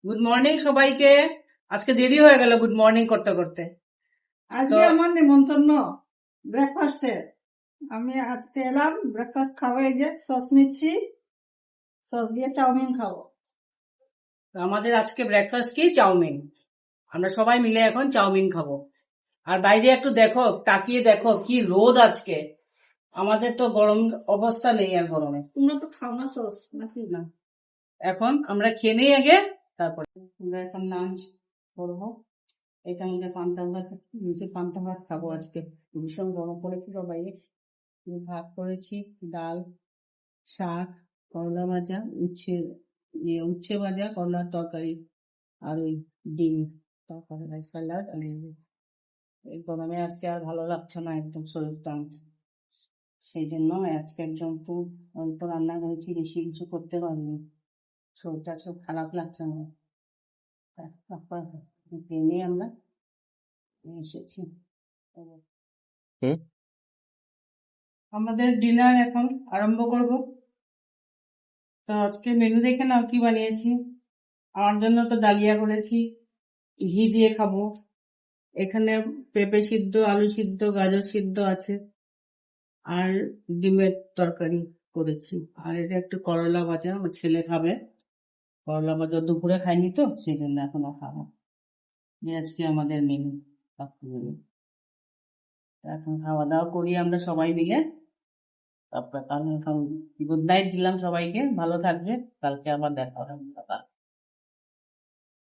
Good morning সবাইকে। আজকে দেরি হয়ে গেল গুড মর্নিং করতে করতে। আজকে আমার নিমন্ত্রণ ব্রেকফাস্টে। আমি আজকে এলাম ব্রেকফাস্ট খাবো। এই যে সস নিচ্ছি, সস দিয়ে চাউমিন খাবো। তো আমাদের আজকে ব্রেকফাস্ট কি? চাউমিন। আমরা সবাই মিলে এখন চাউমিন খাবো। আর বাইরে একটু দেখো, তাকিয়ে দেখো কি রোদ আজকে। আমাদের তো গরম অবস্থা নেই আর গরমে। তোমরা তো খাও না সস নাকি? না, এখন আমরা খেয়ে নেই আগে, তারপরে আমরা এখন লাঞ্চ করবো। এটা আমাদের পান্তা ভাত খাবো আজকে। ভীষণ গরম পড়েছিল বাইরে। ভাত করেছি, ডাল, শাক, করলা ভাজা, উচ্ছে ভাজা, করলার তরকারি, আর ওই ডিম তরকারি, স্যালাড। আর এই গরমে আজকে আর ভালো লাগছে না একদম শরীরটা। সেই জন্য আজকে একদম খুব অল্প রান্না করেছি, বেশি কিছু করতে পারিনি। শরীরটা সব খারাপ লাগছে আমার। তারপর ট্রেনে আমরা এসেছি। আমাদের ডিনার এখন আরম্ভ করব। তো আজকে মেনু দেখে নাও কি বানিয়েছি। আমার জন্য তো ডালিয়া করেছি, ঘি দিয়ে খাবো। এখানে পেঁপে সিদ্ধ, আলু সিদ্ধ, গাজর সিদ্ধ আছে, আর ডিমের তরকারি করেছি। আর এটা একটু করলা ভাজা, আমার ছেলে খাবে। করলা ভাজা দুপুরে খাইনি তো, সেই জন্য এখনো খাবো। আজকে আমাদের মেনু। এখন খাওয়া দাওয়া করি আমরা সবাই মিলে। তারপরে কাল এখন গুড নাইট দিলাম সবাইকে, ভালো থাকবে। কালকে আবার দেখা হবে।